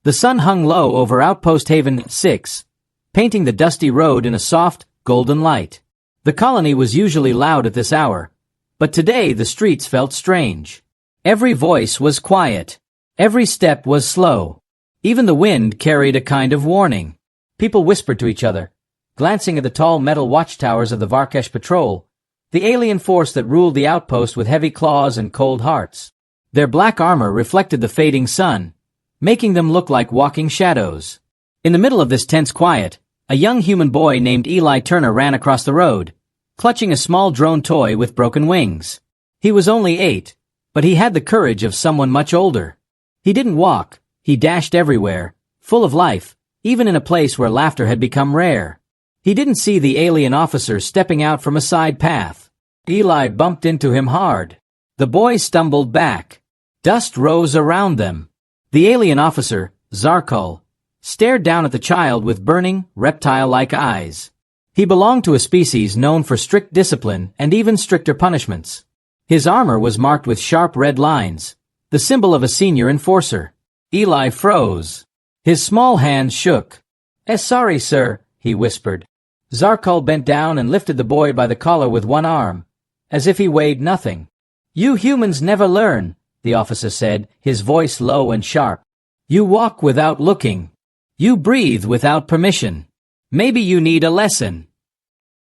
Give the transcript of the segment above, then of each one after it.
The sun hung low over Outpost Haven 6, painting the dusty road in a soft, golden light. The colony was usually loud at this hour, but today the streets felt strange. Every voice was quiet. Every step was slow. Even the wind carried a kind of warning. People whispered to each other, glancing at the tall metal watchtowers of the Varkesh Patrol, the alien force that ruled the outpost with heavy claws and cold hearts. Their black armor reflected the fading sun, making them look like walking shadows. In the middle of this tense quiet, a young human boy named Eli Turner ran across the road, clutching a small drone toy with broken wings. He was only 8, but he had the courage of someone much older. He didn't walk, he dashed everywhere, full of life, even in a place where laughter had become rare. He didn't see the alien officer stepping out from a side path. Eli bumped into him hard. The boy stumbled back. Dust rose around them. The alien officer, Zarkul, stared down at the child with burning, reptile-like eyes. He belonged to a species known for strict discipline and even stricter punishments. His armor was marked with sharp red lines, the symbol of a senior enforcer. Eli froze. His small hands shook. Sorry, sir," he whispered. Zarkul bent down and lifted the boy by the collar with one arm, as if he weighed nothing. "You humans never learn," the officer said, his voice low and sharp. "You walk without looking. You breathe without permission. Maybe you need a lesson."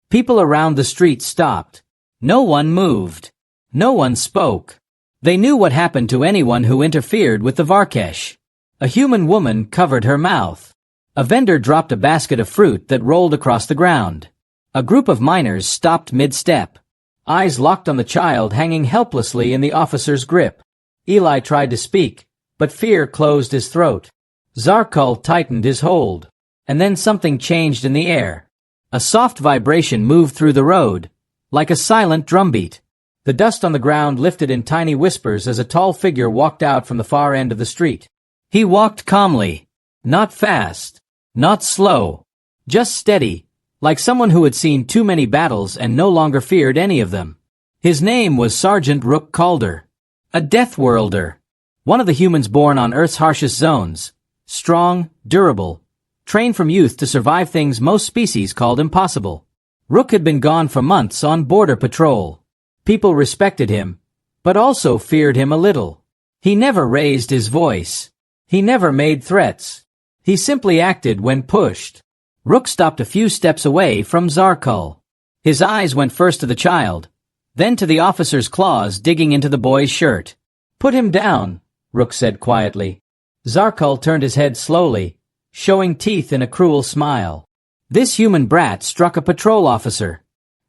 People around the street stopped. No one moved. No one spoke. They knew what happened to anyone who interfered with the Varkesh. A human woman covered her mouth. A vendor dropped a basket of fruit that rolled across the ground. A group of miners stopped mid-step. Eyes locked on the child hanging helplessly in the officer's grip. Eli tried to speak, but fear closed his throat. Zarkul tightened his hold. And then something changed in the air. A soft vibration moved through the road, like a silent drumbeat. The dust on the ground lifted in tiny whispers as a tall figure walked out from the far end of the street. He walked calmly. Not fast. Not slow. Just steady, like someone who had seen too many battles and no longer feared any of them. His name was Sergeant Rook Calder. A Deathworlder. One of the humans born on Earth's harshest zones. Strong, durable, trained from youth to survive things most species called impossible. Rook had been gone for months on border patrol. People respected him, but also feared him a little. He never raised his voice. He never made threats. He simply acted when pushed. Rook stopped a few steps away from Zarkul. His eyes went first to the child, then to the officer's claws digging into the boy's shirt. "Put him down," Rook said quietly. Zarkul turned his head slowly, showing teeth in a cruel smile. This human brat struck a patrol officer.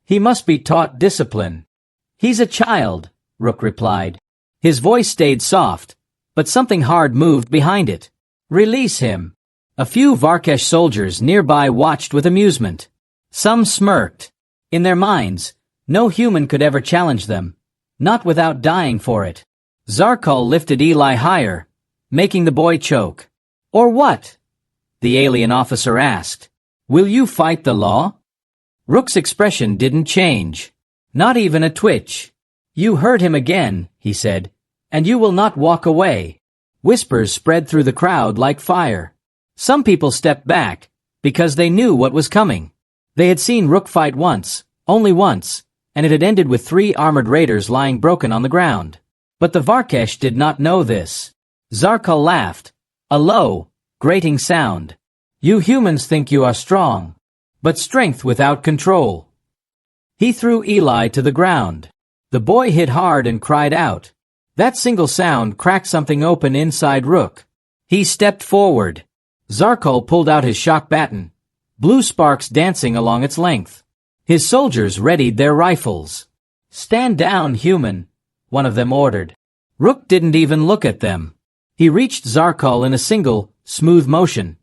He must be taught discipline. "He's a child," Rook replied. His voice stayed soft, but something hard moved behind it. "Release him." A few Varkesh soldiers nearby watched with amusement. Some smirked. In their minds, no human could ever challenge them, not without dying for it. Zarkul lifted Eli higher, making the boy choke. "Or what?" the alien officer asked. "Will you fight the law?" Rook's expression didn't change. Not even a twitch. "You hurt him again," he said, "and you will not walk away." Whispers spread through the crowd like fire. Some people stepped back, because they knew what was coming. They had seen Rook fight once, only once, and it had ended with 3 armored raiders lying broken on the ground. But the Varkesh did not know this. Zarkul laughed, a low, grating sound. "You humans think you are strong, but strength without control." He threw Eli to the ground. The boy hit hard and cried out. That single sound cracked something open inside Rook. He stepped forward. Zarkul pulled out his shock baton, blue sparks dancing along its length. His soldiers readied their rifles. "Stand down, human," one of them ordered. Rook didn't even look at them. He reached Zarkul in a single, smooth motion,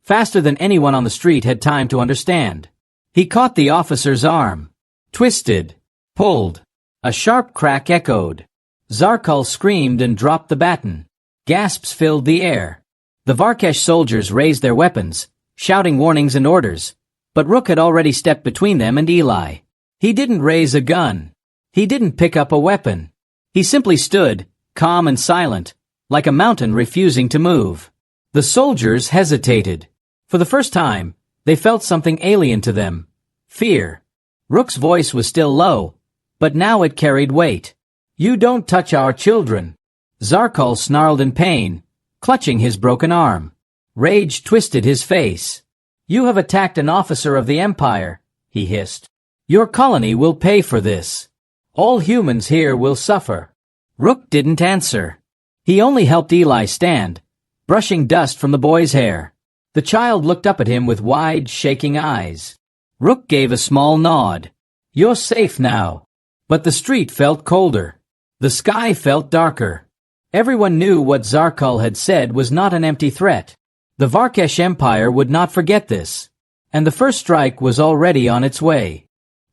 faster than anyone on the street had time to understand. He caught the officer's arm, twisted, pulled. A sharp crack echoed. Zarkul screamed and dropped the baton. Gasps filled the air. The Varkesh soldiers raised their weapons, shouting warnings and orders, but Rook had already stepped between them and Eli. He didn't raise a gun. He didn't pick up a weapon. He simply stood, calm and silent, like a mountain refusing to move. The soldiers hesitated. For the first time, they felt something alien to them. Fear. Rook's voice was still low, but now it carried weight. "You don't touch our children." Zarkal snarled in pain, clutching his broken arm. Rage twisted his face. "You have attacked an officer of the Empire," he hissed. "Your colony will pay for this. All humans here will suffer." Rook didn't answer. He only helped Eli stand, brushing dust from the boy's hair. The child looked up at him with wide, shaking eyes. Rook gave a small nod. "You're safe now." But the street felt colder. The sky felt darker. Everyone knew what Zarkal had said was not an empty threat. The Varkesh Empire would not forget this, and the first strike was already on its way.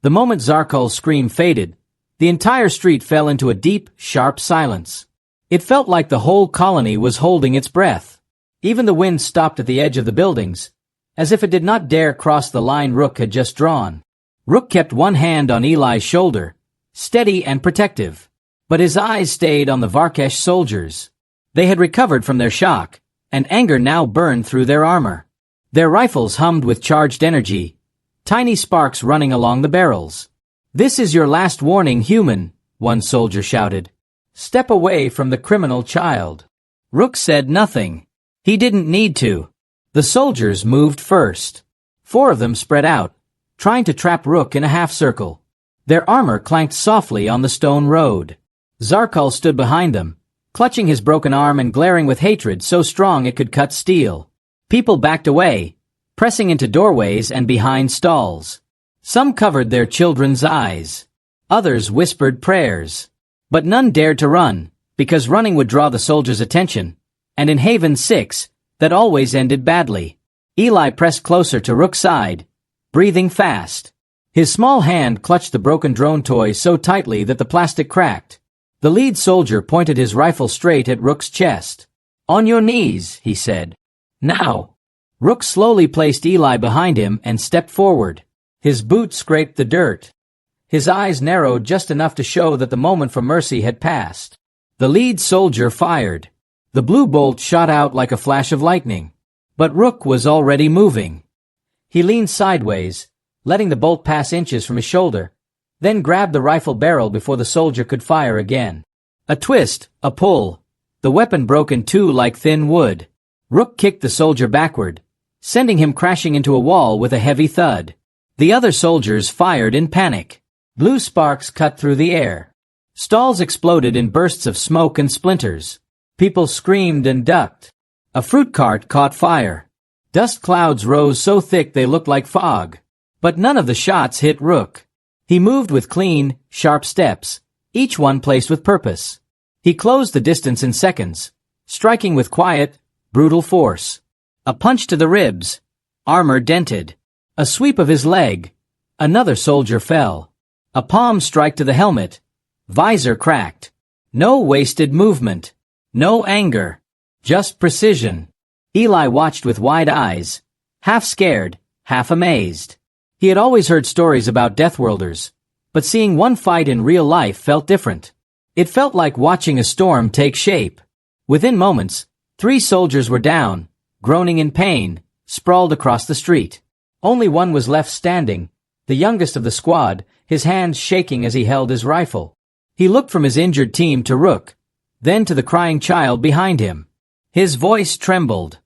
The moment Zarkal's scream faded, the entire street fell into a deep, sharp silence. It felt like the whole colony was holding its breath. Even the wind stopped at the edge of the buildings, as if it did not dare cross the line Rook had just drawn. Rook kept one hand on Eli's shoulder, steady and protective, but his eyes stayed on the Varkesh soldiers. They had recovered from their shock, and anger now burned through their armor. Their rifles hummed with charged energy, tiny sparks running along the barrels. "This is your last warning, human," one soldier shouted. "Step away from the criminal child." Rook said nothing. He didn't need to. The soldiers moved first. 4 of them spread out, trying to trap Rook in a half-circle. Their armor clanked softly on the stone road. Zarkal stood behind them, clutching his broken arm and glaring with hatred so strong it could cut steel. People backed away, pressing into doorways and behind stalls. Some covered their children's eyes. Others whispered prayers. But none dared to run, because running would draw the soldiers' attention, and in Haven 6, that always ended badly. Eli pressed closer to Rook's side, breathing fast. His small hand clutched the broken drone toy so tightly that the plastic cracked. The lead soldier pointed his rifle straight at Rook's chest. "On your knees," he said. "Now." Rook slowly placed Eli behind him and stepped forward. His boot scraped the dirt. His eyes narrowed just enough to show that the moment for mercy had passed. The lead soldier fired. The blue bolt shot out like a flash of lightning. But Rook was already moving. He leaned sideways, letting the bolt pass inches from his shoulder, then grabbed the rifle barrel before the soldier could fire again. A twist, a pull. The weapon broke in two like thin wood. Rook kicked the soldier backward, sending him crashing into a wall with a heavy thud. The other soldiers fired in panic. Blue sparks cut through the air. Stalls exploded in bursts of smoke and splinters. People screamed and ducked. A fruit cart caught fire. Dust clouds rose so thick they looked like fog. But none of the shots hit Rook. He moved with clean, sharp steps, each one placed with purpose. He closed the distance in seconds, striking with quiet, brutal force. A punch to the ribs, armor dented. A sweep of his leg, another soldier fell. A palm strike to the helmet, visor cracked. No wasted movement, no anger, just precision. Eli watched with wide eyes, half scared, half amazed. He had always heard stories about Deathworlders, but seeing one fight in real life felt different. It felt like watching a storm take shape. Within moments, 3 soldiers were down, groaning in pain, sprawled across the street. Only one was left standing, the youngest of the squad, his hands shaking as he held his rifle. He looked from his injured team to Rook, then to the crying child behind him. His voice trembled.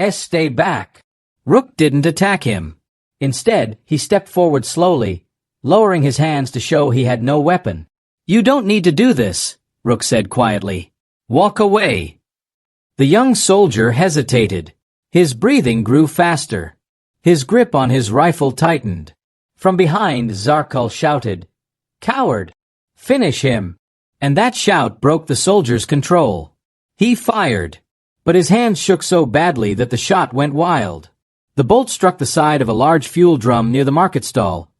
Stay back." Rook didn't attack him. Instead, he stepped forward slowly, lowering his hands to show he had no weapon. "You don't need to do this," Rook said quietly. "Walk away." The young soldier hesitated. His breathing grew faster. His grip on his rifle tightened. From behind, Zarkal shouted, "Coward! Finish him!" And that shout broke the soldier's control. He fired, but his hands shook so badly that the shot went wild. The bolt struck the side of a large fuel drum near the market stall,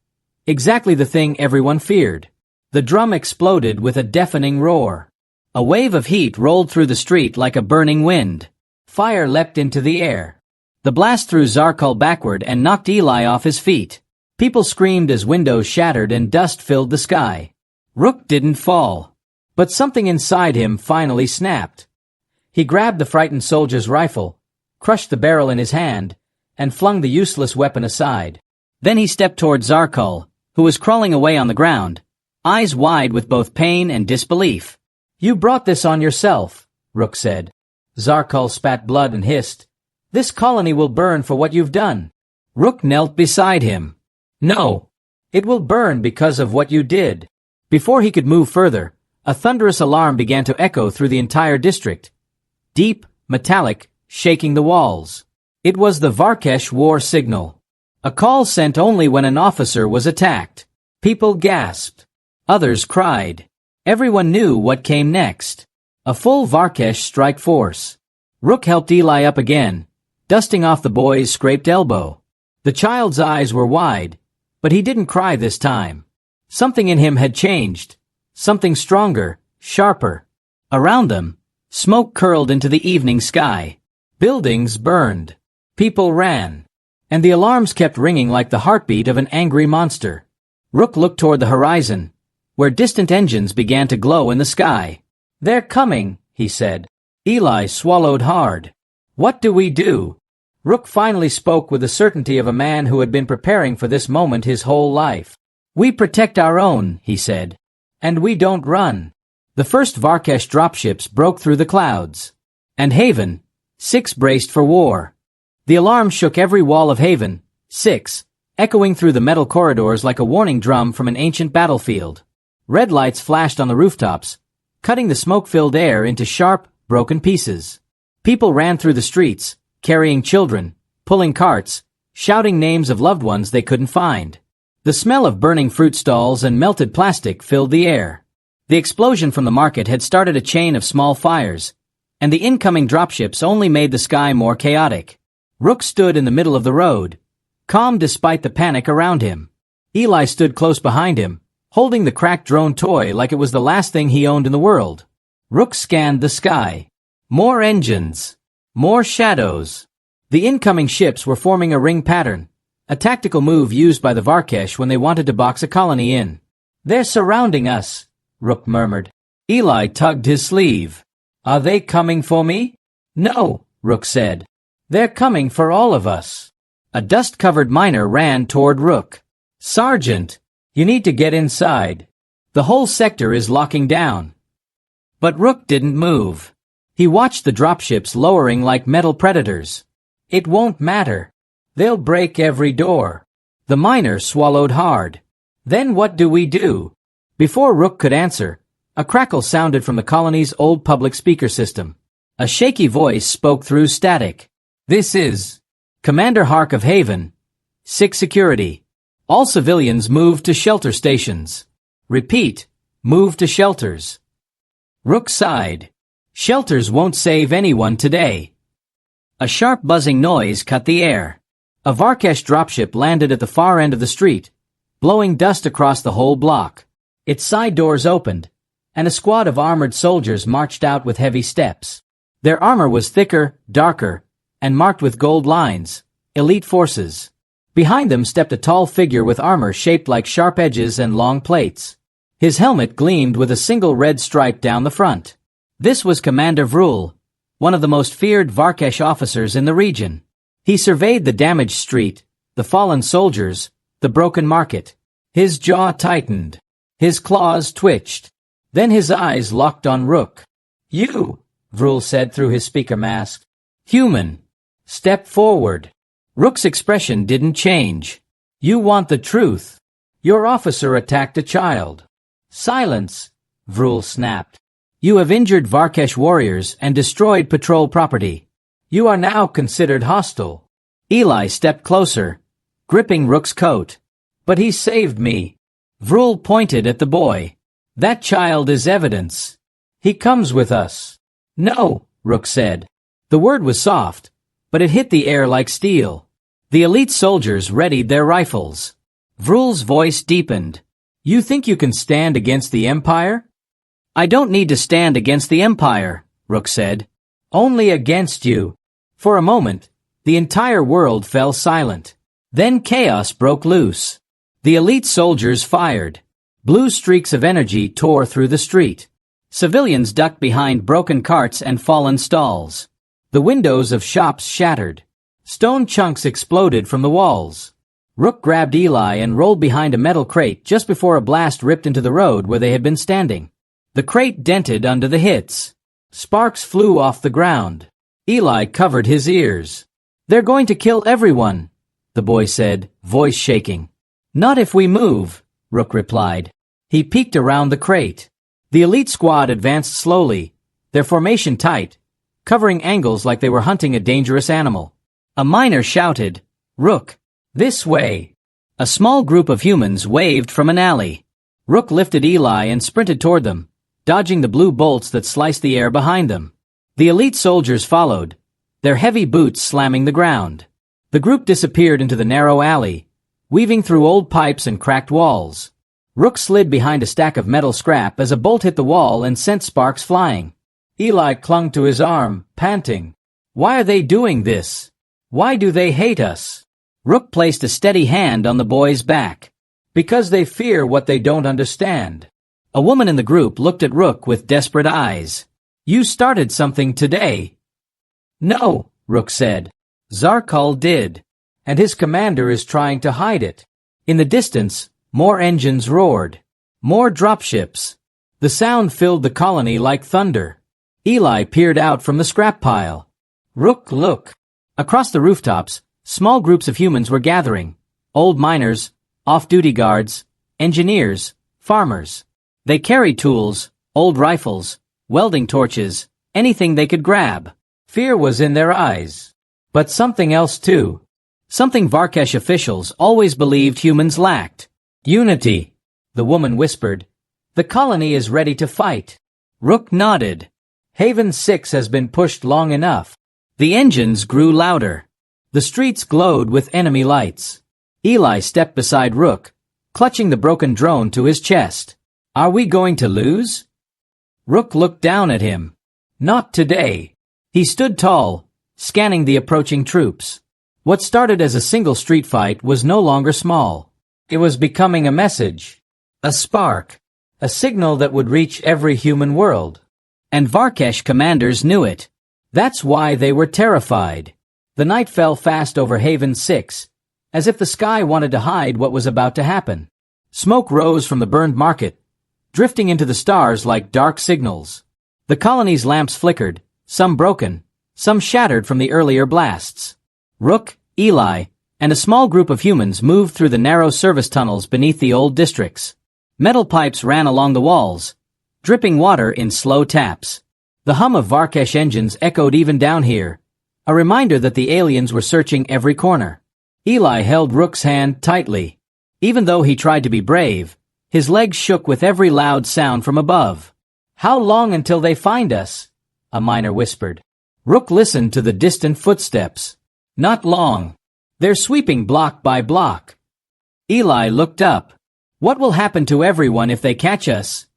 exactly the thing everyone feared. The drum exploded with a deafening roar. A wave of heat rolled through the street like a burning wind. Fire leapt into the air. The blast threw Zarkal backward and knocked Eli off his feet. People screamed as windows shattered and dust filled the sky. Rook didn't fall, but something inside him finally snapped. He grabbed the frightened soldier's rifle, crushed the barrel in his hand, and flung the useless weapon aside. Then he stepped toward Zarkul, who was crawling away on the ground, eyes wide with both pain and disbelief. "You brought this on yourself," Rook said. Zarkul spat blood and hissed, "This colony will burn for what you've done." Rook knelt beside him. "No. It will burn because of what you did." Before he could move further, a thunderous alarm began to echo through the entire district. Deep, metallic, shaking the walls. It was the Varkesh war signal. A call sent only when an officer was attacked. People gasped. Others cried. Everyone knew what came next. A full Varkesh strike force. Rook helped Eli up again, dusting off the boy's scraped elbow. The child's eyes were wide, but he didn't cry this time. Something in him had changed. Something stronger, sharper. Around them, smoke curled into the evening sky. Buildings burned. People ran. And the alarms kept ringing like the heartbeat of an angry monster. Rook looked toward the horizon, where distant engines began to glow in the sky. "They're coming," he said. Eli swallowed hard. "What do we do?" Rook finally spoke with the certainty of a man who had been preparing for this moment his whole life. "We protect our own," he said. "And we don't run." The first Varkesh dropships broke through the clouds. And Haven, 6 braced for war. The alarm shook every wall of Haven, 6, echoing through the metal corridors like a warning drum from an ancient battlefield. Red lights flashed on the rooftops, cutting the smoke-filled air into sharp, broken pieces. People ran through the streets, carrying children, pulling carts, shouting names of loved ones they couldn't find. The smell of burning fruit stalls and melted plastic filled the air. The explosion from the market had started a chain of small fires, and the incoming dropships only made the sky more chaotic. Rook stood in the middle of the road, calm despite the panic around him. Eli stood close behind him, holding the cracked drone toy like it was the last thing he owned in the world. Rook scanned the sky. More engines. More shadows. The incoming ships were forming a ring pattern, a tactical move used by the Varkesh when they wanted to box a colony in. "They're surrounding us," Rook murmured. Eli tugged his sleeve. "Are they coming for me?" "No," Rook said. "They're coming for all of us." A dust-covered miner ran toward Rook. "Sergeant, you need to get inside. The whole sector is locking down." But Rook didn't move. He watched the dropships lowering like metal predators. "It won't matter. They'll break every door." The miner swallowed hard. "Then what do we do?" Before Rook could answer, a crackle sounded from the colony's old public speaker system. A shaky voice spoke through static. "This is Commander Hark of Haven. 6 security. All civilians move to shelter stations. Repeat, move to shelters." Rook sighed. "Shelters won't save anyone today." A sharp buzzing noise cut the air. A Varkesh dropship landed at the far end of the street, blowing dust across the whole block. Its side doors opened, and a squad of armored soldiers marched out with heavy steps. Their armor was thicker, darker, and marked with gold lines, elite forces. Behind them stepped a tall figure with armor shaped like sharp edges and long plates. His helmet gleamed with a single red stripe down the front. This was Commander Vrul, one of the most feared Varkesh officers in the region. He surveyed the damaged street, the fallen soldiers, the broken market. His jaw tightened. His claws twitched. Then his eyes locked on Rook. "You," Vrul said through his speaker mask. "Human. Step forward." Rook's expression didn't change. "You want the truth. Your officer attacked a child." "Silence," Vrul snapped. "You have injured Varkesh warriors and destroyed patrol property. You are now considered hostile." Eli stepped closer, gripping Rook's coat. "But he saved me." Vrul pointed at the boy. "That child is evidence. He comes with us." "No," Rook said. The word was soft, but it hit the air like steel. The elite soldiers readied their rifles. Vrul's voice deepened. "You think you can stand against the Empire?" "I don't need to stand against the Empire," Rook said. "Only against you." For a moment, the entire world fell silent. Then chaos broke loose. The elite soldiers fired. Blue streaks of energy tore through the street. Civilians ducked behind broken carts and fallen stalls. The windows of shops shattered. Stone chunks exploded from the walls. Rook grabbed Eli and rolled behind a metal crate just before a blast ripped into the road where they had been standing. The crate dented under the hits. Sparks flew off the ground. Eli covered his ears. "They're going to kill everyone," the boy said, voice shaking. "Not if we move," Rook replied. He peeked around the crate. The elite squad advanced slowly, their formation tight, covering angles like they were hunting a dangerous animal. A miner shouted, "Rook, this way!" A small group of humans waved from an alley. Rook lifted Eli and sprinted toward them, dodging the blue bolts that sliced the air behind them. The elite soldiers followed, their heavy boots slamming the ground. The group disappeared into the narrow alley, weaving through old pipes and cracked walls. Rook slid behind a stack of metal scrap as a bolt hit the wall and sent sparks flying. Eli clung to his arm, panting. "Why are they doing this? Why do they hate us?" Rook placed a steady hand on the boy's back. "Because they fear what they don't understand." A woman in the group looked at Rook with desperate eyes. "You started something today." "No," Rook said. "Zarkal did. And his commander is trying to hide it." In the distance, more engines roared. More dropships. The sound filled the colony like thunder. Eli peered out from the scrap pile. "Rook, look." Across the rooftops, small groups of humans were gathering. Old miners, off-duty guards, engineers, farmers. They carried tools, old rifles, welding torches, anything they could grab. Fear was in their eyes. But something else too. Something Varkesh officials always believed humans lacked. "Unity," the woman whispered. "The colony is ready to fight." Rook nodded. "Haven 6 has been pushed long enough." The engines grew louder. The streets glowed with enemy lights. Eli stepped beside Rook, clutching the broken drone to his chest. "Are we going to lose?" Rook looked down at him. "Not today." He stood tall, scanning the approaching troops. What started as a single street fight was no longer small. It was becoming a message, a spark, a signal that would reach every human world. And Varkesh commanders knew it. That's why they were terrified. The night fell fast over Haven 6, as if the sky wanted to hide what was about to happen. Smoke rose from the burned market, drifting into the stars like dark signals. The colony's lamps flickered, some broken, some shattered from the earlier blasts. Rook, Eli, and a small group of humans moved through the narrow service tunnels beneath the old districts. Metal pipes ran along the walls, dripping water in slow taps. The hum of Varkesh engines echoed even down here, a reminder that the aliens were searching every corner. Eli held Rook's hand tightly. Even though he tried to be brave, his legs shook with every loud sound from above. "How long until they find us?" a miner whispered. Rook listened to the distant footsteps. "Not long. They're sweeping block by block." Eli looked up. "What will happen to everyone if they catch us?"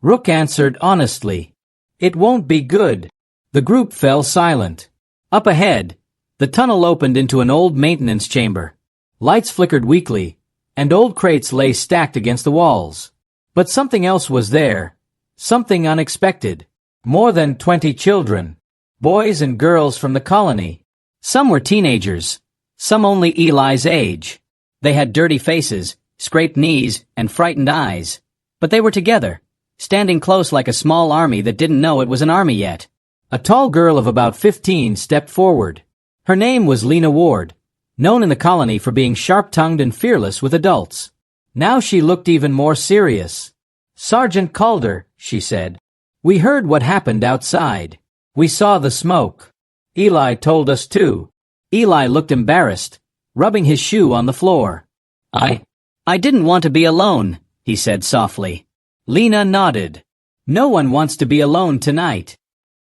Rook answered honestly. "It won't be good." The group fell silent. Up ahead, the tunnel opened into an old maintenance chamber. Lights flickered weakly, and old crates lay stacked against the walls. But something else was there, something unexpected. More than 20 children, boys and girls from the colony. Some were teenagers, some only Eli's age. They had dirty faces, scraped knees, and frightened eyes. But they were together, standing close like a small army that didn't know it was an army yet. A tall girl of about 15 stepped forward. Her name was Lena Ward, known in the colony for being sharp-tongued and fearless with adults. Now she looked even more serious. "Sergeant Calder," she said. "We heard what happened outside. We saw the smoke. Eli told us too." Eli looked embarrassed, rubbing his shoe on the floor. I didn't want to be alone," he said softly. Lena nodded. "No one wants to be alone tonight."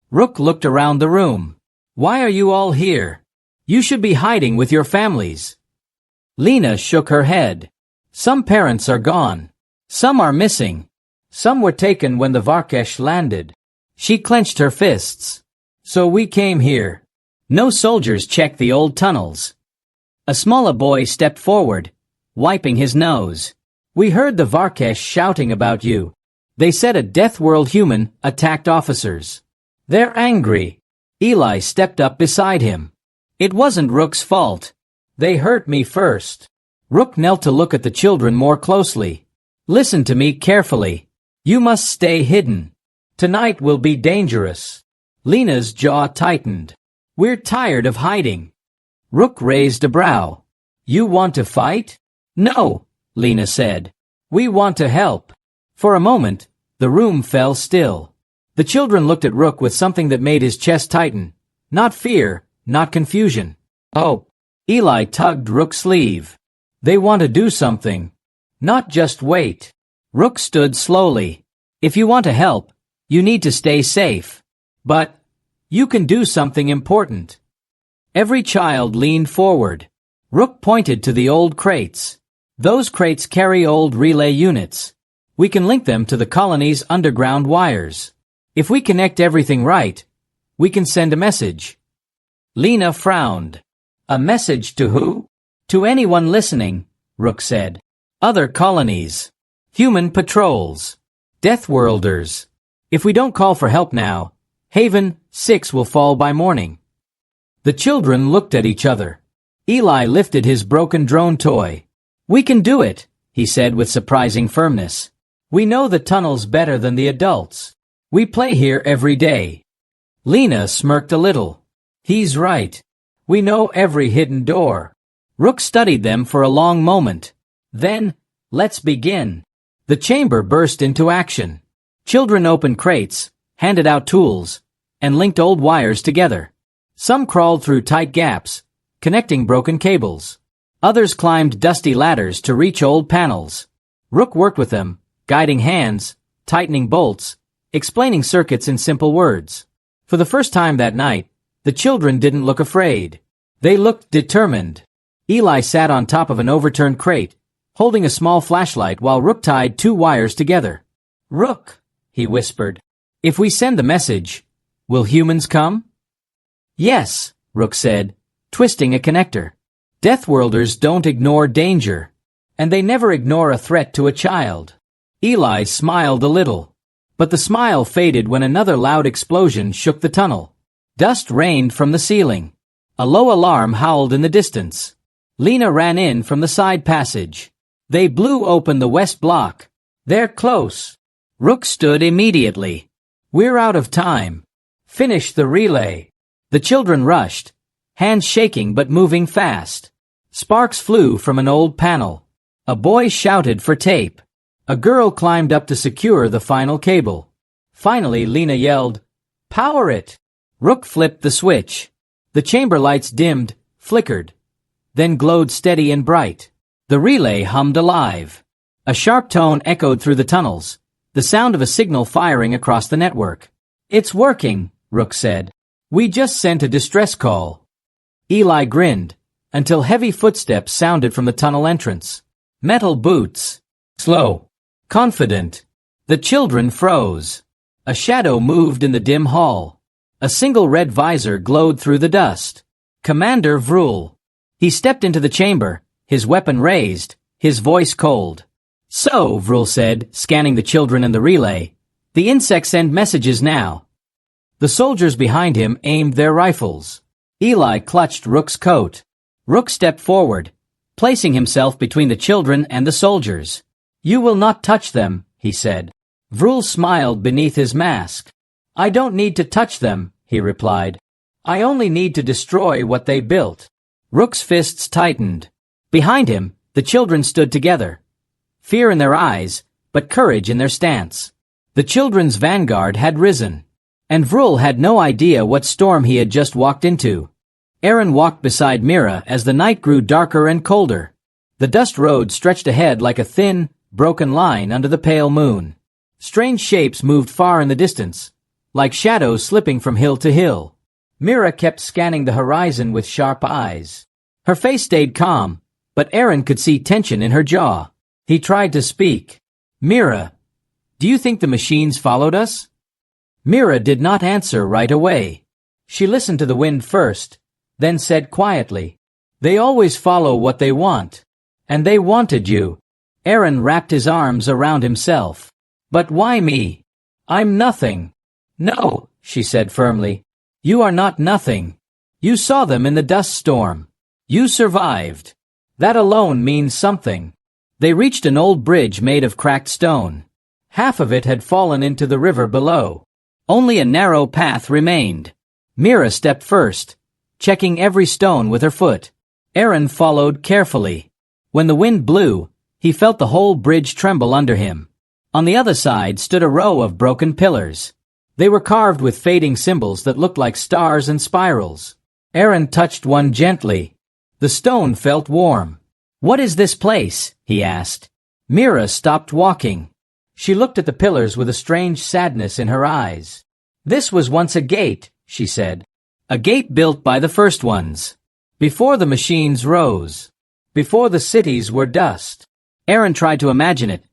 Rook looked around the room. "Why are you all here? You should be hiding with your families." Lena shook her head. "Some parents are gone. Some are missing. Some were taken when the Varkesh landed." She clenched her fists. "So we came here." No soldiers checked the old tunnels. A smaller boy stepped forward, wiping his nose. "We heard the Varkesh shouting about you. They said a Deathworld human attacked officers. They're angry." Eli stepped up beside him. It wasn't Rook's fault. They hurt me first. Rook knelt to look at the children more closely. Listen to me carefully. You must stay hidden. Tonight will be dangerous. Lena's jaw tightened. We're tired of hiding. Rook raised a brow. You want to fight? No, Lena said. We want to help. For a moment, the room fell still. The children looked at Rook with something that made his chest tighten. Not fear, not confusion. Oh. Eli tugged Rook's sleeve. They want to do something. Not just wait. Rook stood slowly. If you want to help, you need to stay safe. But you can do something important. Every child leaned forward. Rook pointed to the old crates. Those crates carry old relay units. We can link them to the colony's underground wires. If we connect everything right, we can send a message. Lena frowned. A message to who? To anyone listening, Rook said. Other colonies. Human patrols. Deathworlders. If we don't call for help now, Haven 6 will fall by morning. The children looked at each other. Eli lifted his broken drone toy. We can do it, he said with surprising firmness. We know the tunnels better than the adults. We play here every day. Lena smirked a little. He's right. We know every hidden door. Rook studied them for a long moment. Then, let's begin. The chamber burst into action. Children opened crates, handed out tools, and linked old wires together. Some crawled through tight gaps, connecting broken cables. Others climbed dusty ladders to reach old panels. Rook worked with them, guiding hands, tightening bolts, explaining circuits in simple words. For the first time that night, the children didn't look afraid. They looked determined. Eli sat on top of an overturned crate, holding a small flashlight while Rook tied two wires together. Rook, he whispered, if we send the message, will humans come? Yes, Rook said, twisting a connector. Deathworlders don't ignore danger, and they never ignore a threat to a child. Eli smiled a little, but the smile faded when another loud explosion shook the tunnel. Dust rained from the ceiling. A low alarm howled in the distance. Lena ran in from the side passage. They blew open the west block. They're close. Rook stood immediately. We're out of time. Finish the relay. The children rushed, hands shaking but moving fast. Sparks flew from an old panel. A boy shouted for tape. A girl climbed up to secure the final cable. Finally, Lena yelled, "Power it!" Rook flipped the switch. The chamber lights dimmed, flickered, then glowed steady and bright. The relay hummed alive. A sharp tone echoed through the tunnels, the sound of a signal firing across the network. "It's working," Rook said. "We just sent a distress call." Eli grinned, until heavy footsteps sounded from the tunnel entrance. Metal boots. Slow. Confident. The children froze. A shadow moved in the dim hall. A single red visor glowed through the dust. Commander Vrool. He stepped into the chamber, his weapon raised, his voice cold. "So," Vrool said, scanning the children and the relay, "the insects send messages now." The soldiers behind him aimed their rifles. Eli clutched Rook's coat. Rook stepped forward, placing himself between the children and the soldiers. "You will not touch them," he said. Vrool smiled beneath his mask. "I don't need to touch them," he replied. "I only need to destroy what they built." Rook's fists tightened. Behind him, the children stood together. Fear in their eyes, but courage in their stance. The children's vanguard had risen. And Vrool had no idea what storm he had just walked into. Arin walked beside Mira as the night grew darker and colder. The dust road stretched ahead like a thin, broken line under the pale moon. Strange shapes moved far in the distance, like shadows slipping from hill to hill. Mira kept scanning the horizon with sharp eyes. Her face stayed calm, but Arin could see tension in her jaw. He tried to speak. "Mira, do you think the machines followed us?" Mira did not answer right away. She listened to the wind first, then said quietly, "They always follow what they want. And they wanted you." Arin wrapped his arms around himself. "But why me? I'm nothing." "No," she said firmly. You are not nothing. You saw them in the dust storm. You survived. That alone means something. They reached an old bridge made of cracked stone. Half of it had fallen into the river below. Only a narrow path remained. Mira stepped first, checking every stone with her foot. Arin followed carefully. When the wind blew, he felt the whole bridge tremble under him. On the other side stood a row of broken pillars. They were carved with fading symbols that looked like stars and spirals. Arin touched one gently. The stone felt warm. "What is this place?" he asked. Mira stopped walking. She looked at the pillars with a strange sadness in her eyes. "This was once a gate," she said. "A gate built by the first ones. Before the machines rose. Before the cities were dust." Arin tried to imagine it.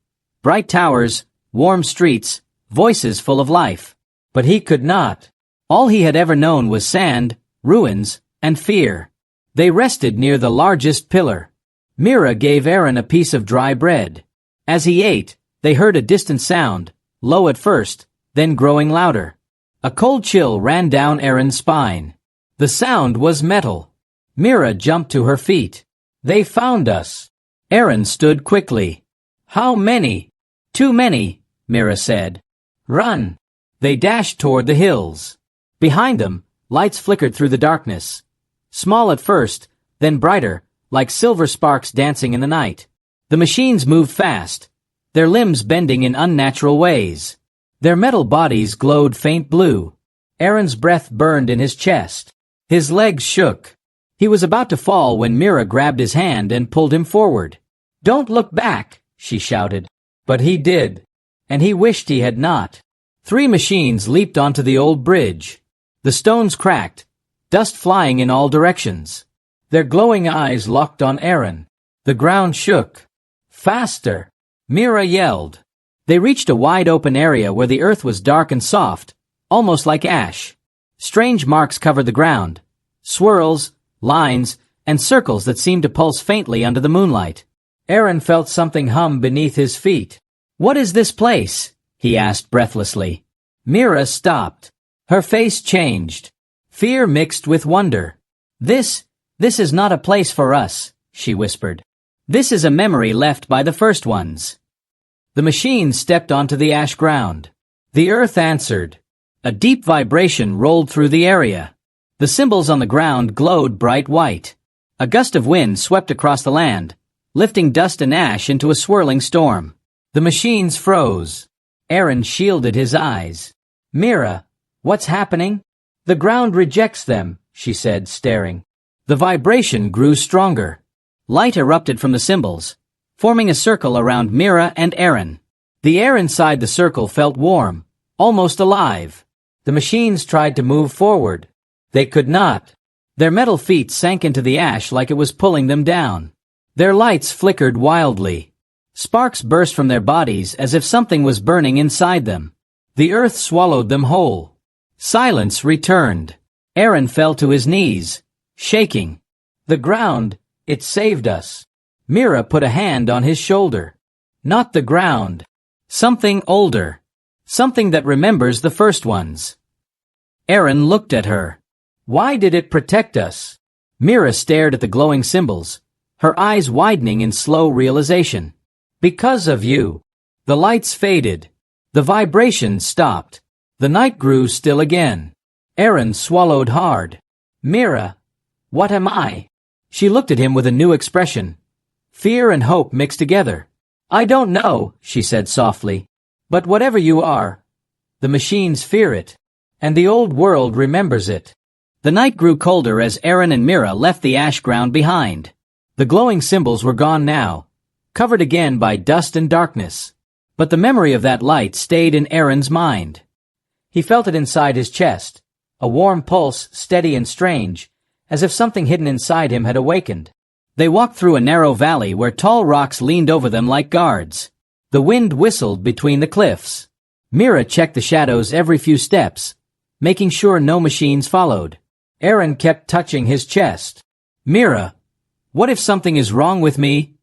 Bright towers, warm streets, voices full of life. But he could not. All he had ever known was sand, ruins, and fear. They rested near the largest pillar. Mira gave Arin a piece of dry bread. As he ate, they heard a distant sound, low at first, then growing louder. A cold chill ran down Arin's spine. The sound was metal. Mira jumped to her feet. "They found us." Arin stood quickly. "How many?" "Too many," Mira said. "Run." They dashed toward the hills. Behind them, lights flickered through the darkness. Small at first, then brighter, like silver sparks dancing in the night. The machines moved fast, their limbs bending in unnatural ways. Their metal bodies glowed faint blue. Arin's breath burned in his chest. His legs shook. He was about to fall when Mira grabbed his hand and pulled him forward. "Don't look back," she shouted. But he did. And he wished he had not. 3 machines leaped onto the old bridge. The stones cracked, dust flying in all directions. Their glowing eyes locked on Arin. The ground shook. "Faster!" Mira yelled. They reached a wide-open area where the earth was dark and soft, almost like ash. Strange marks covered the ground. Swirls, lines, and circles that seemed to pulse faintly under the moonlight. Arin felt something hum beneath his feet. "What is this place?" he asked breathlessly. Mira stopped. Her face changed. Fear mixed with wonder. This is not a place for us," she whispered. "This is a memory left by the first ones." The machines stepped onto the ash ground. The earth answered. A deep vibration rolled through the area. The symbols on the ground glowed bright white. A gust of wind swept across the land, lifting dust and ash into a swirling storm. The machines froze. Arin shielded his eyes. "Mira, what's happening?" "The ground rejects them," she said, staring. The vibration grew stronger. Light erupted from the symbols, forming a circle around Mira and Arin. The air inside the circle felt warm, almost alive. The machines tried to move forward. They could not. Their metal feet sank into the ash like it was pulling them down. Their lights flickered wildly. Sparks burst from their bodies as if something was burning inside them. The earth swallowed them whole. Silence returned. Arin fell to his knees, shaking. "The ground, it saved us." Mira put a hand on his shoulder. "Not the ground. Something older. Something that remembers the first ones." Arin looked at her. "Why did it protect us?" Mira stared at the glowing symbols, her eyes widening in slow realization. "Because of you." The lights faded. The vibration stopped. The night grew still again. Arin swallowed hard. "Mira, what am I?" She looked at him with a new expression. Fear and hope mixed together. "I don't know," she said softly. "But whatever you are, the machines fear it. And the old world remembers it." The night grew colder as Arin and Mira left the ash ground behind. The glowing symbols were gone now, covered again by dust and darkness. But the memory of that light stayed in Arin's mind. He felt it inside his chest, a warm pulse, steady and strange, as if something hidden inside him had awakened. They walked through a narrow valley where tall rocks leaned over them like guards. The wind whistled between the cliffs. Mira checked the shadows every few steps, making sure no machines followed. Arin kept touching his chest. "Mira, what if something is wrong with me?"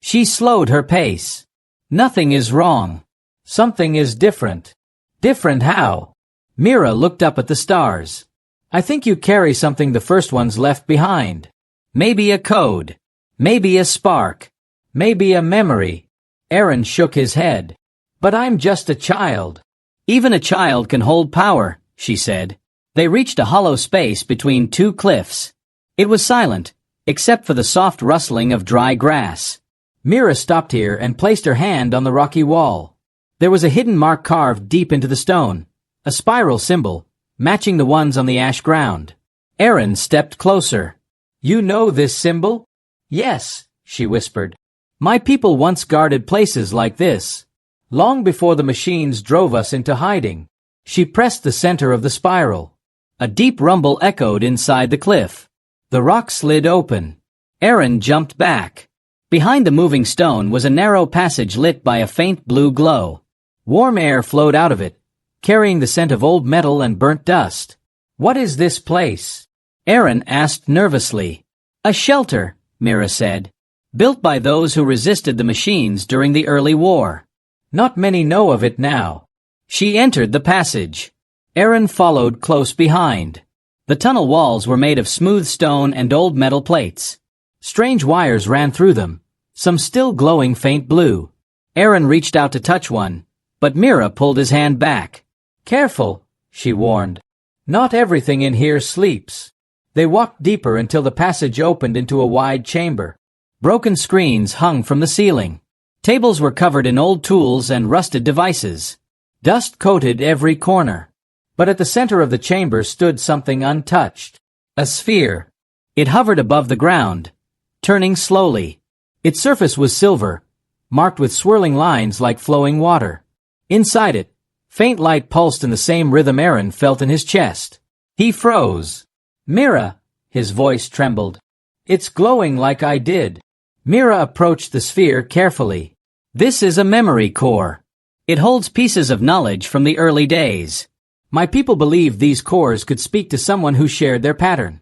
She slowed her pace. "Nothing is wrong. Something is different." "Different how?" Mira looked up at the stars. I think you carry something the first ones left behind. Maybe a code. Maybe a spark. Maybe a memory. Arin shook his head. But I'm just a child. Even a child can hold power, she said. They reached a hollow space between two cliffs. It was silent, except for the soft rustling of dry grass. Mira stopped here and placed her hand on the rocky wall. There was a hidden mark carved deep into the stone, a spiral symbol, matching the ones on the ash ground. Arin stepped closer. You know this symbol? Yes, she whispered. My people once guarded places like this, long before the machines drove us into hiding. She pressed the center of the spiral. A deep rumble echoed inside the cliff. The rock slid open. Arin jumped back. Behind the moving stone was a narrow passage lit by a faint blue glow. Warm air flowed out of it, carrying the scent of old metal and burnt dust. What is this place? Arin asked nervously. A shelter, Mira said. Built by those who resisted the machines during the early war. Not many know of it now. She entered the passage. Arin followed close behind. The tunnel walls were made of smooth stone and old metal plates. Strange wires ran through them, some still glowing faint blue. Arin reached out to touch one, but Mira pulled his hand back. Careful, she warned. Not everything in here sleeps. They walked deeper until the passage opened into a wide chamber. Broken screens hung from the ceiling. Tables were covered in old tools and rusted devices. Dust coated every corner. But at the center of the chamber stood something untouched. A sphere. It hovered above the ground, turning slowly. Its surface was silver, marked with swirling lines like flowing water. Inside it, faint light pulsed in the same rhythm Arin felt in his chest. He froze. Mira, his voice trembled. It's glowing like I did. Mira approached the sphere carefully. This is a memory core. It holds pieces of knowledge from the early days. My people believed these cores could speak to someone who shared their pattern.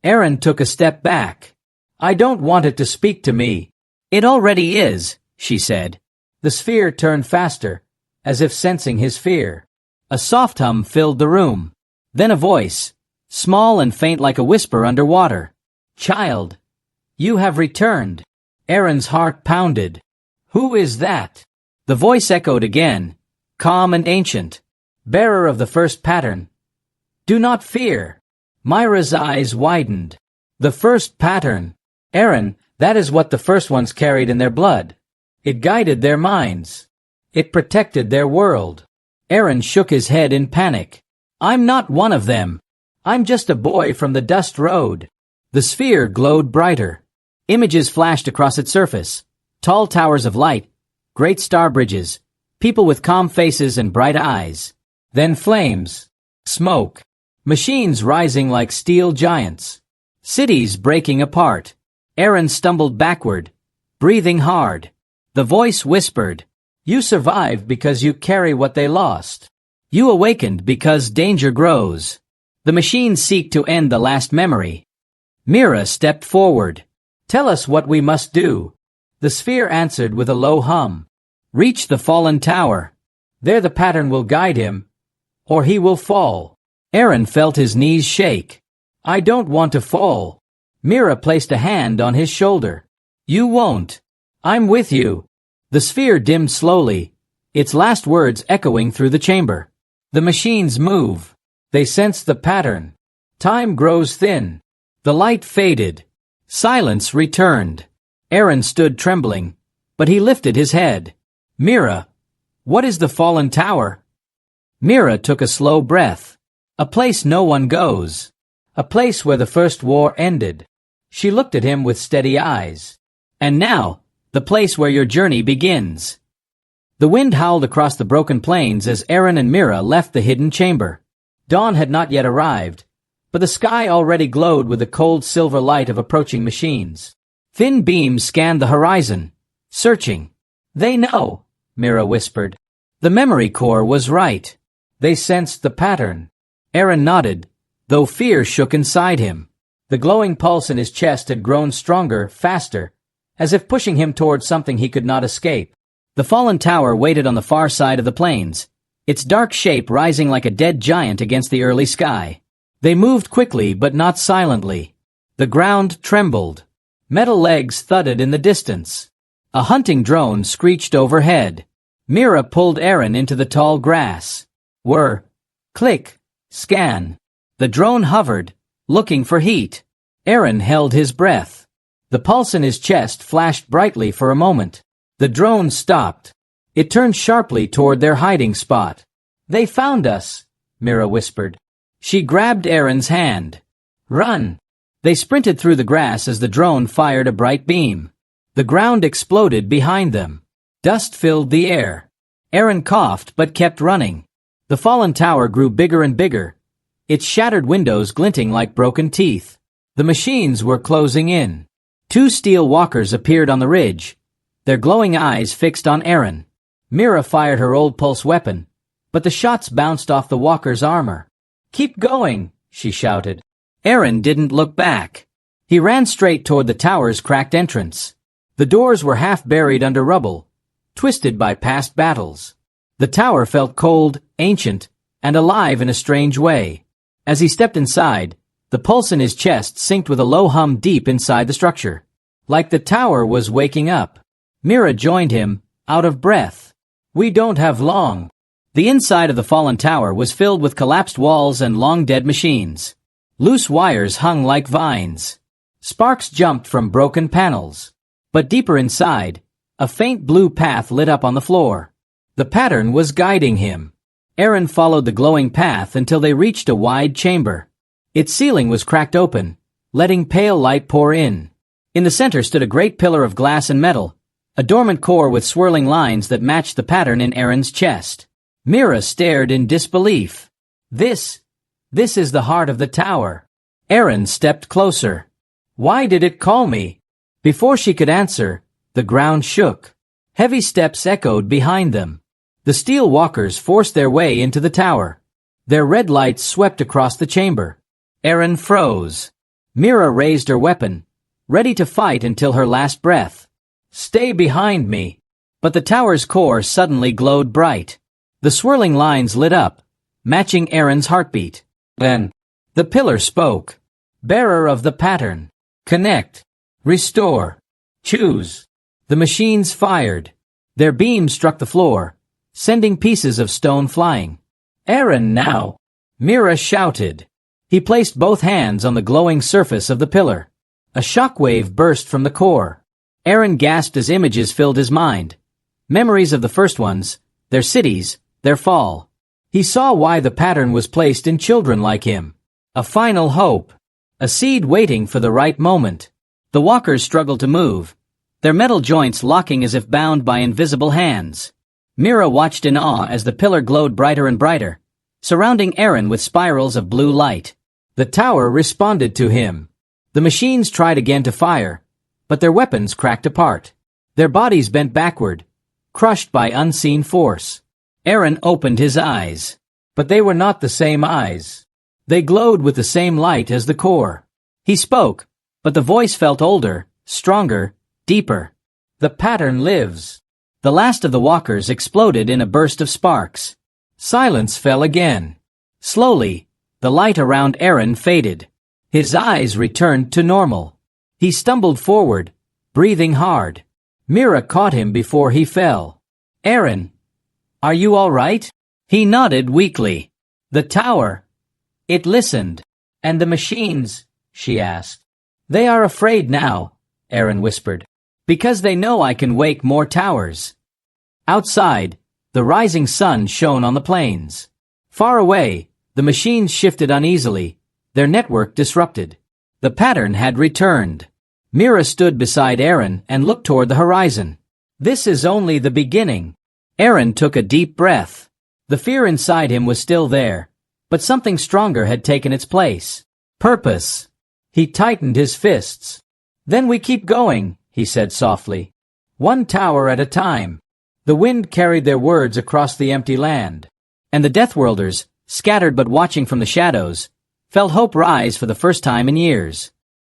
Arin took a step back. I don't want it to speak to me. It already is, she said. The sphere turned faster, as if sensing his fear. A soft hum filled the room. Then a voice, small and faint like a whisper underwater. Child, you have returned. Arin's heart pounded. Who is that? The voice echoed again, calm and ancient. Bearer of the first pattern. Do not fear. Mira's eyes widened. The first pattern. Arin, that is what the first ones carried in their blood. It guided their minds. It protected their world. Arin shook his head in panic. I'm not one of them. I'm just a boy from the dust road. The sphere glowed brighter. Images flashed across its surface. Tall towers of light, great star bridges, people with calm faces and bright eyes. Then flames, smoke, machines rising like steel giants, cities breaking apart. Arin stumbled backward, breathing hard. The voice whispered, You survived because you carry what they lost. You awakened because danger grows. The machines seek to end the last memory. Mira stepped forward. Tell us what we must do. The sphere answered with a low hum. Reach the fallen tower. There the pattern will guide him, or he will fall. Arin felt his knees shake. I don't want to fall. Mira placed a hand on his shoulder. You won't. I'm with you. The sphere dimmed slowly, its last words echoing through the chamber. The machines move. They sense the pattern. Time grows thin. The light faded. Silence returned. Arin stood trembling, but he lifted his head. Mira, what is the fallen tower? Mira took a slow breath. A place no one goes. A place where the first war ended. She looked at him with steady eyes. And now, the place where your journey begins. The wind howled across the broken plains as Arin and Mira left the hidden chamber. Dawn had not yet arrived, but the sky already glowed with the cold silver light of approaching machines. Thin beams scanned the horizon, searching. They know, Mira whispered. The memory core was right. They sensed the pattern. Arin nodded, though fear shook inside him. The glowing pulse in his chest had grown stronger, faster, as if pushing him toward something he could not escape. The fallen tower waited on the far side of the plains, its dark shape rising like a dead giant against the early sky. They moved quickly but not silently. The ground trembled. Metal legs thudded in the distance. A hunting drone screeched overhead. Mira pulled Arin into the tall grass. Whir, click, scan. The drone hovered, looking for heat. Arin held his breath. The pulse in his chest flashed brightly for a moment. The drone stopped. It turned sharply toward their hiding spot. "They found us," Mira whispered. She grabbed Arin's hand. "Run!" They sprinted through the grass as the drone fired a bright beam. The ground exploded behind them. Dust filled the air. Arin coughed but kept running. The fallen tower grew bigger and bigger, its shattered windows glinting like broken teeth. The machines were closing in. 2 steel walkers appeared on the ridge, their glowing eyes fixed on Arin. Mira fired her old pulse weapon, but the shots bounced off the walker's armor. "Keep going," she shouted. Arin didn't look back. He ran straight toward the tower's cracked entrance. The doors were half buried under rubble, twisted by past battles. The tower felt cold, ancient, and alive in a strange way. As he stepped inside, the pulse in his chest synced with a low hum deep inside the structure. Like the tower was waking up. Mira joined him, out of breath. "We don't have long." The inside of the fallen tower was filled with collapsed walls and long-dead machines. Loose wires hung like vines. Sparks jumped from broken panels. But deeper inside, a faint blue path lit up on the floor. The pattern was guiding him. Arin followed the glowing path until they reached a wide chamber. Its ceiling was cracked open, letting pale light pour in. In the center stood a great pillar of glass and metal, a dormant core with swirling lines that matched the pattern in Arin's chest. Mira stared in disbelief. This is the heart of the tower." Arin stepped closer. "Why did it call me?" Before she could answer, the ground shook. Heavy steps echoed behind them. The steel walkers forced their way into the tower. Their red lights swept across the chamber. Arin froze. Mira raised her weapon, ready to fight until her last breath. "Stay behind me." But the tower's core suddenly glowed bright. The swirling lines lit up, matching Arin's heartbeat. Then, the pillar spoke. "Bearer of the pattern. Connect. Restore. Choose." The machines fired. Their beams struck the floor, sending pieces of stone flying. "Arin now!" Mira shouted. He placed both hands on the glowing surface of the pillar. A shockwave burst from the core. Arin gasped as images filled his mind. Memories of the first ones, their cities, their fall. He saw why the pattern was placed in children like him. A final hope. A seed waiting for the right moment. The walkers struggled to move, their metal joints locking as if bound by invisible hands. Mira watched in awe as the pillar glowed brighter and brighter, surrounding Arin with spirals of blue light. The tower responded to him. The machines tried again to fire, but their weapons cracked apart. Their bodies bent backward, crushed by unseen force. Arin opened his eyes. But they were not the same eyes. They glowed with the same light as the core. He spoke, but the voice felt older, stronger, deeper. "The pattern lives." The last of the walkers exploded in a burst of sparks. Silence fell again. Slowly, the light around Arin faded. His eyes returned to normal. He stumbled forward, breathing hard. Mira caught him before he fell. "Arin, are you all right?" He nodded weakly. "The tower." It listened. "And the machines?" she asked. "They are afraid now," Arin whispered, "because they know I can wake more towers." Outside, the rising sun shone on the plains. Far away, the machines shifted uneasily, their network disrupted. The pattern had returned. Mira stood beside Arin and looked toward the horizon. "This is only the beginning." Arin took a deep breath. The fear inside him was still there, but something stronger had taken its place. Purpose. He tightened his fists. "Then we keep going," he said softly. "One tower at a time." The wind carried their words across the empty land. And the Deathworlders, scattered but watching from the shadows, felt hope rise for the first time in years.